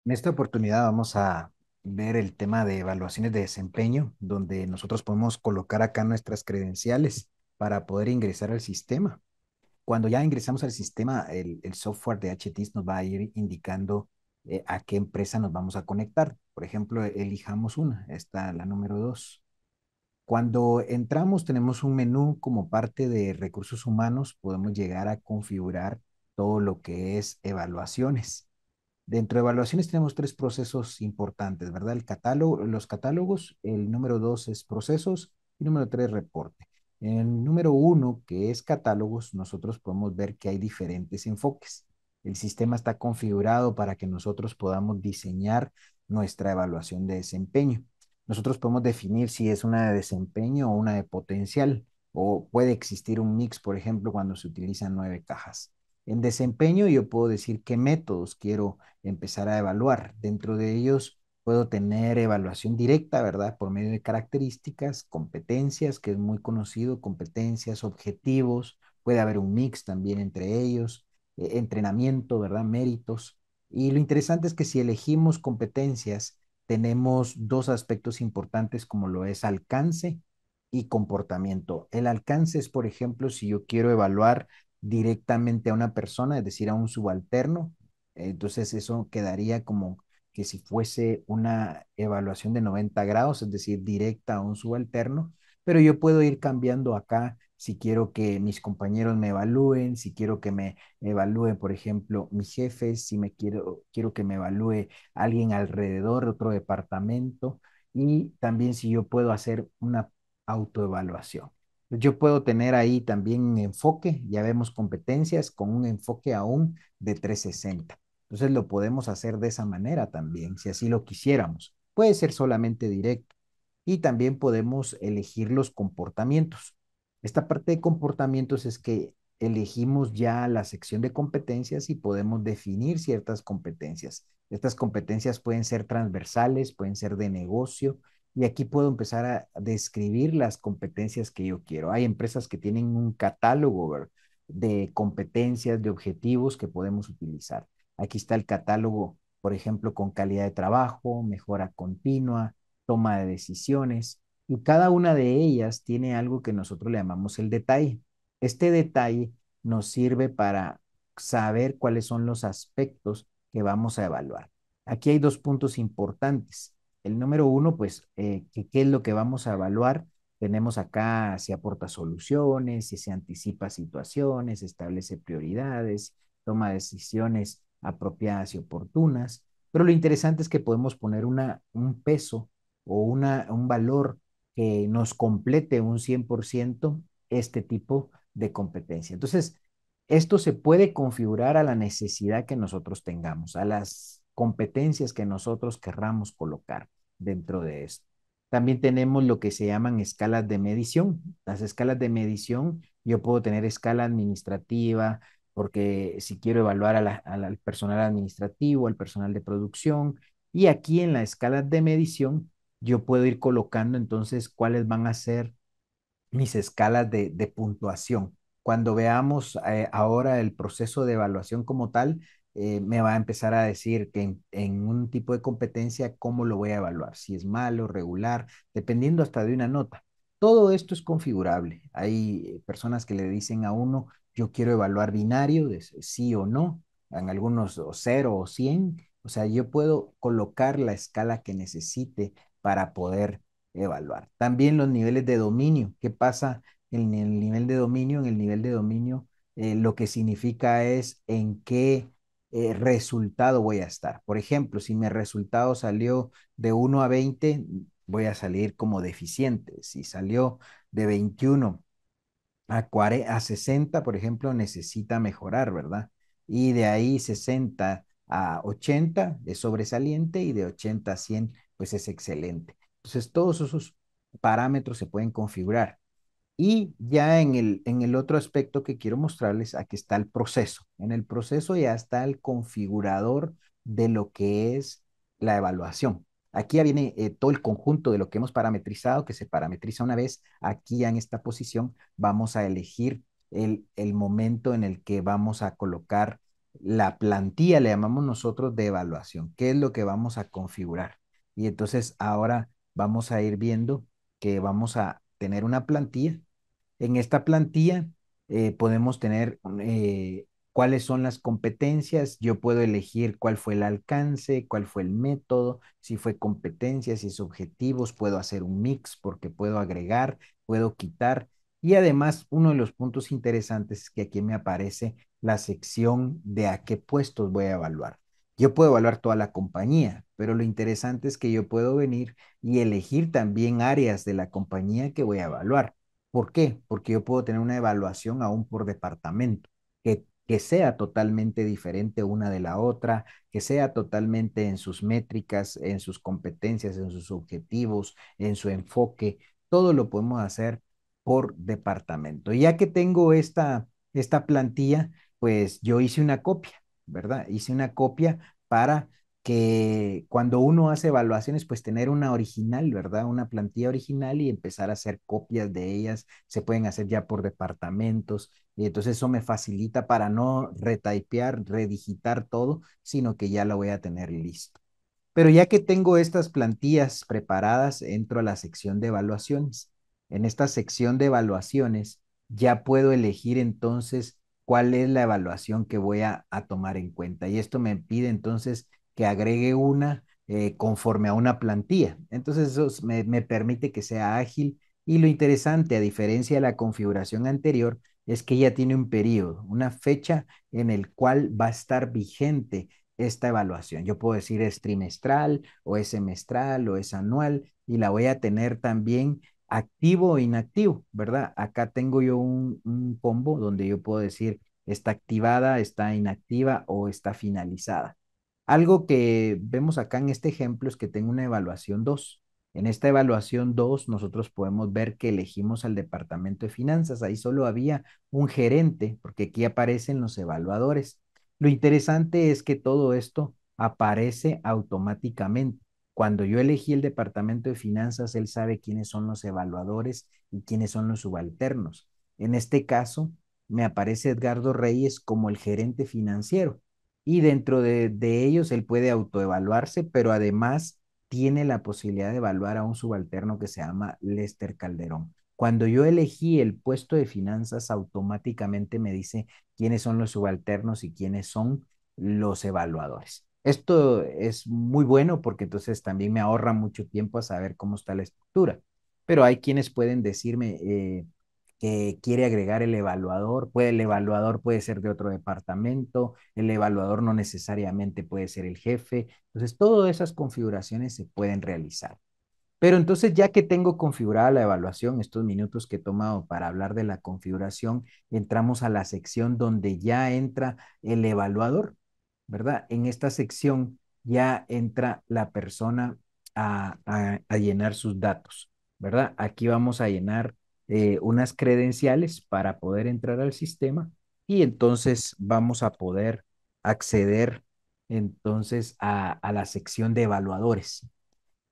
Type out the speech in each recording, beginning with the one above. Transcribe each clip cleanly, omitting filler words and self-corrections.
En esta oportunidad vamos a ver el tema de evaluaciones de desempeño, donde nosotros podemos colocar acá nuestras credenciales para poder ingresar al sistema. Cuando ya ingresamos al sistema, el software de HTIS nos va a ir indicando a qué empresa nos vamos a conectar. Por ejemplo, elijamos una, esta la número 2. Cuando entramos, tenemos un menú como parte de recursos humanos, podemos llegar a configurar todo lo que es evaluaciones. Dentro de evaluaciones tenemos tres procesos importantes, ¿verdad? El catálogo, los catálogos, el número dos es procesos y número tres reporte. En el número uno, que es catálogos, nosotros podemos ver que hay diferentes enfoques. El sistema está configurado para que nosotros podamos diseñar nuestra evaluación de desempeño. Nosotros podemos definir si es una de desempeño o una de potencial, o puede existir un mix, por ejemplo, cuando se utilizan 9 cajas. En desempeño yo puedo decir qué métodos quiero empezar a evaluar. Dentro de ellos puedo tener evaluación directa, ¿verdad? Por medio de características, competencias, que es muy conocido, competencias, objetivos, puede haber un mix también entre ellos, entrenamiento, ¿verdad? Méritos. Y lo interesante es que si elegimos competencias, tenemos dos aspectos importantes como lo es alcance y comportamiento. El alcance es, por ejemplo, si yo quiero evaluar directamente a una persona, es decir, a un subalterno, entonces eso quedaría como que si fuese una evaluación de 90 grados, es decir, directa a un subalterno, pero yo puedo ir cambiando acá si quiero que mis compañeros me evalúen, si quiero que me evalúe, por ejemplo, mi jefe, si quiero que me evalúe alguien alrededor de otro departamento y también si yo puedo hacer una autoevaluación. Yo puedo tener ahí también un enfoque, ya vemos competencias con un enfoque aún de 360. Entonces lo podemos hacer de esa manera también, si así lo quisiéramos. Puede ser solamente directo. Y también podemos elegir los comportamientos. Esta parte de comportamientos es que elegimos ya la sección de competencias y podemos definir ciertas competencias. Estas competencias pueden ser transversales, pueden ser de negocio, y aquí puedo empezar a describir las competencias que yo quiero. Hay empresas que tienen un catálogo, ¿verdad?, de competencias, de objetivos que podemos utilizar. Aquí está el catálogo, por ejemplo, con calidad de trabajo, mejora continua, toma de decisiones, y cada una de ellas tiene algo que nosotros le llamamos el detalle. Este detalle nos sirve para saber cuáles son los aspectos que vamos a evaluar. Aquí hay dos puntos importantes. El número uno, pues, ¿qué es lo que vamos a evaluar? Tenemos acá si aporta soluciones, si se anticipa situaciones, establece prioridades, toma decisiones apropiadas y oportunas. Pero lo interesante es que podemos poner un peso o un valor que nos complete un 100% este tipo de competencia. Entonces, esto se puede configurar a la necesidad que nosotros tengamos, a las competencias que nosotros querramos colocar dentro de esto. También tenemos lo que se llaman escalas de medición. Las escalas de medición, yo puedo tener escala administrativa, porque si quiero evaluar al personal administrativo, al personal de producción, y aquí en la escala de medición, yo puedo ir colocando entonces cuáles van a ser mis escalas de puntuación. Cuando veamos ahora el proceso de evaluación como tal, me va a empezar a decir que en un tipo de competencia, cómo lo voy a evaluar, si es malo, regular, dependiendo hasta de una nota. Todo esto es configurable. Hay personas que le dicen a uno, yo quiero evaluar binario, de sí o no, en algunos o 0 o 100. O sea, yo puedo colocar la escala que necesite para poder evaluar. También los niveles de dominio. ¿Qué pasa en el nivel de dominio? En el nivel de dominio, lo que significa es en qué resultado voy a estar. Por ejemplo, si mi resultado salió de 1 a 20, voy a salir como deficiente. Si salió de 21 a 60, por ejemplo, necesita mejorar, ¿verdad? Y de ahí 60 a 80 es sobresaliente y de 80 a 100 pues es excelente. Entonces, todos esos parámetros se pueden configurar. Y ya en el otro aspecto que quiero mostrarles, aquí está el proceso. En el proceso ya está el configurador de lo que es la evaluación. Aquí ya viene todo el conjunto de lo que hemos parametrizado, que se parametriza una vez. Aquí ya en esta posición vamos a elegir el momento en el que vamos a colocar la plantilla, le llamamos nosotros de evaluación, qué es lo que vamos a configurar. Y entonces ahora vamos a ir viendo que vamos a tener una plantilla. En esta plantilla podemos tener cuáles son las competencias. Yo puedo elegir cuál fue el alcance, cuál fue el método, si fue competencias, si es objetivos. Puedo hacer un mix porque puedo agregar, puedo quitar. Y además, uno de los puntos interesantes es que aquí me aparece la sección de a qué puestos voy a evaluar. Yo puedo evaluar toda la compañía, pero lo interesante es que yo puedo venir y elegir también áreas de la compañía que voy a evaluar. ¿Por qué? Porque yo puedo tener una evaluación aún por departamento, que sea totalmente diferente una de la otra, que sea totalmente en sus métricas, en sus competencias, en sus objetivos, en su enfoque. Todo lo podemos hacer por departamento. Y ya que tengo esta plantilla, pues yo hice una copia, ¿verdad? Hice una copia para que cuando uno hace evaluaciones, pues tener una original, ¿verdad? Una plantilla original y empezar a hacer copias de ellas. Se pueden hacer ya por departamentos y entonces eso me facilita para no retypear, redigitar todo, sino que ya lo voy a tener listo. Pero ya que tengo estas plantillas preparadas, entro a la sección de evaluaciones. En esta sección de evaluaciones ya puedo elegir entonces cuál es la evaluación que voy a tomar en cuenta. Y esto me pide entonces que agregue una conforme a una plantilla. Entonces eso me permite que sea ágil. Y lo interesante, a diferencia de la configuración anterior, es que ya tiene un periodo, una fecha en el cual va a estar vigente esta evaluación. Yo puedo decir es trimestral o es semestral o es anual y la voy a tener también activo o inactivo, ¿verdad? Acá tengo yo un combo donde yo puedo decir está activada, está inactiva o está finalizada. Algo que vemos acá en este ejemplo es que tengo una evaluación 2. En esta evaluación 2 nosotros podemos ver que elegimos al departamento de finanzas. Ahí solo había un gerente, porque aquí aparecen los evaluadores. Lo interesante es que todo esto aparece automáticamente. Cuando yo elegí el departamento de finanzas, él sabe quiénes son los evaluadores y quiénes son los subalternos. En este caso, me aparece Edgardo Reyes como el gerente financiero y dentro de ellos él puede autoevaluarse, pero además tiene la posibilidad de evaluar a un subalterno que se llama Lester Calderón. Cuando yo elegí el puesto de finanzas, automáticamente me dice quiénes son los subalternos y quiénes son los evaluadores. Esto es muy bueno porque entonces también me ahorra mucho tiempo a saber cómo está la estructura. Pero hay quienes pueden decirme que quiere agregar el evaluador. El evaluador puede ser de otro departamento, el evaluador no necesariamente puede ser el jefe. Entonces, todas esas configuraciones se pueden realizar. Pero entonces, ya que tengo configurada la evaluación, estos minutos que he tomado para hablar de la configuración, entramos a la sección donde ya entra el evaluador, ¿verdad? En esta sección ya entra la persona a llenar sus datos, ¿verdad? Aquí vamos a llenar unas credenciales para poder entrar al sistema y entonces vamos a poder acceder entonces a la sección de evaluadores.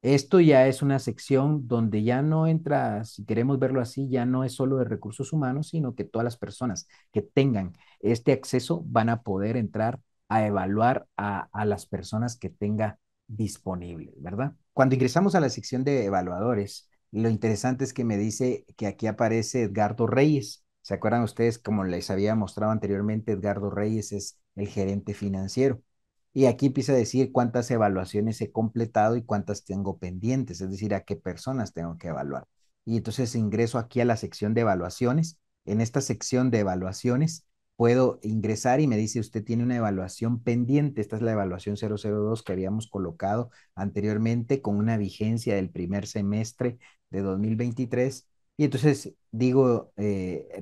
Esto ya es una sección donde ya no entra, si queremos verlo así, ya no es solo de recursos humanos, sino que todas las personas que tengan este acceso van a poder entrar a evaluar a las personas que tenga disponibles, ¿verdad? Cuando ingresamos a la sección de evaluadores, lo interesante es que me dice que aquí aparece Edgardo Reyes. ¿Se acuerdan ustedes, como les había mostrado anteriormente, Edgardo Reyes es el gerente financiero? Y aquí empieza a decir cuántas evaluaciones he completado y cuántas tengo pendientes, es decir, a qué personas tengo que evaluar. Y entonces ingreso aquí a la sección de evaluaciones. En esta sección de evaluaciones puedo ingresar y me dice usted tiene una evaluación pendiente. Esta es la evaluación 002 que habíamos colocado anteriormente con una vigencia del primer semestre de 2023. Y entonces digo,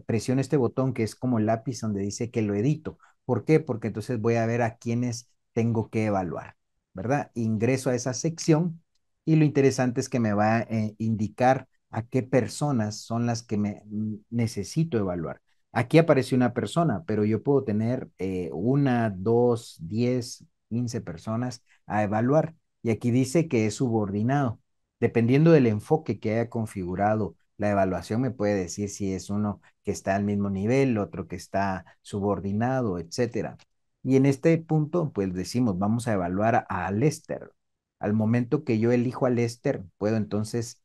presiono este botón que es como el lápiz donde dice que lo edito. ¿Por qué? Porque entonces voy a ver a quiénes tengo que evaluar, ¿verdad? Ingreso a esa sección y lo interesante es que me va a indicar a qué personas son las que necesito evaluar. Aquí aparece una persona, pero yo puedo tener una, dos, 10, 15 personas a evaluar. Y aquí dice que es subordinado. Dependiendo del enfoque que haya configurado la evaluación, me puede decir si es uno que está al mismo nivel, otro que está subordinado, etcétera. Y en este punto, pues decimos, vamos a evaluar a Lester. Al momento que yo elijo a Lester, puedo entonces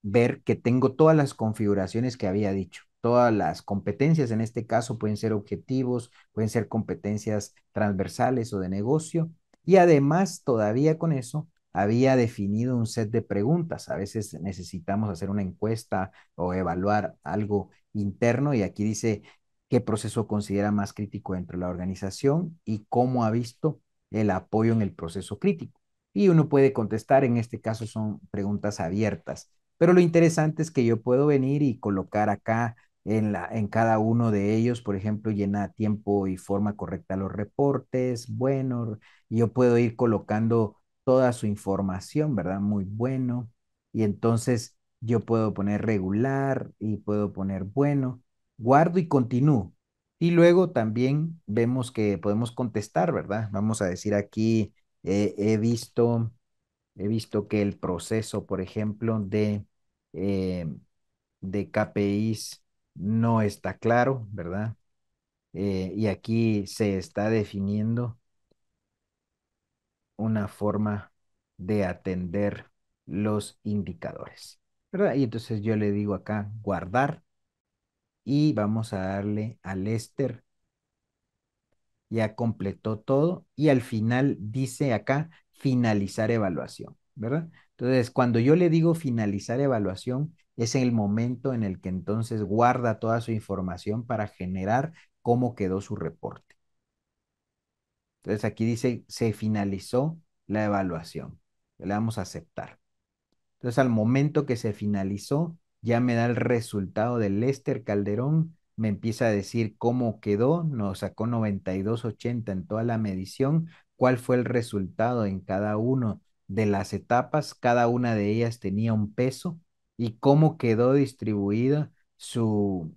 ver que tengo todas las configuraciones que había dicho. Todas las competencias, en este caso, pueden ser objetivos, pueden ser competencias transversales o de negocio. Y además, todavía con eso, había definido un set de preguntas. A veces necesitamos hacer una encuesta o evaluar algo interno y aquí dice qué proceso considera más crítico dentro de la organización y cómo ha visto el apoyo en el proceso crítico. Y uno puede contestar, en este caso son preguntas abiertas, pero lo interesante es que yo puedo venir y colocar acá en cada uno de ellos, por ejemplo, llena a tiempo y forma correcta los reportes, bueno, yo puedo ir colocando toda su información, ¿verdad? Muy bueno. Y entonces yo puedo poner regular y puedo poner bueno, guardo y continúo. Y luego también vemos que podemos contestar, ¿verdad? Vamos a decir aquí, he visto, he visto que el proceso, por ejemplo, eh, de KPIs no está claro, ¿verdad? Y aquí se está definiendo una forma de atender los indicadores, ¿verdad? Y entonces yo le digo acá guardar y vamos a darle al Lester, ya completó todo y al final dice acá finalizar evaluación, ¿verdad? Entonces, cuando yo le digo finalizar evaluación, es el momento en el que entonces guarda toda su información para generar cómo quedó su reporte. Entonces, aquí dice se finalizó la evaluación. Le damos a aceptar. Entonces, al momento que se finalizó, ya me da el resultado de Lester Calderón, me empieza a decir cómo quedó, nos sacó 92,80 en toda la medición, cuál fue el resultado en cada una de las etapas, cada una de ellas tenía un peso y cómo quedó distribuida su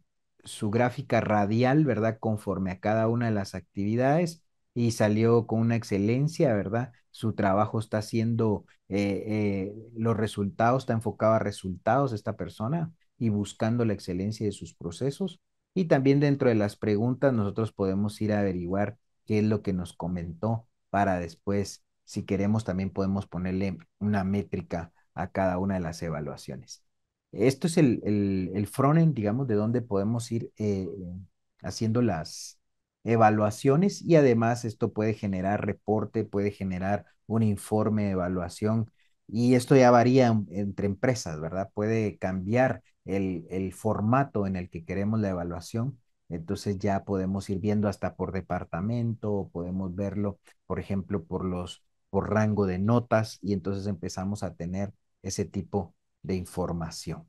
gráfica radial, ¿verdad? Conforme a cada una de las actividades y salió con una excelencia, ¿verdad? Su trabajo está siendo los resultados, está enfocado a resultados de esta persona y buscando la excelencia de sus procesos. Y también dentro de las preguntas nosotros podemos ir a averiguar qué es lo que nos comentó para después, si queremos, también podemos ponerle una métrica a cada una de las evaluaciones. Esto es el frontend, digamos, de donde podemos ir haciendo las evaluaciones y además esto puede generar reporte, puede generar un informe de evaluación y esto ya varía entre empresas, ¿verdad? Puede cambiar el formato en el que queremos la evaluación. Entonces ya podemos ir viendo hasta por departamento o podemos verlo, por ejemplo, por rango de notas y entonces empezamos a tener ese tipo de información.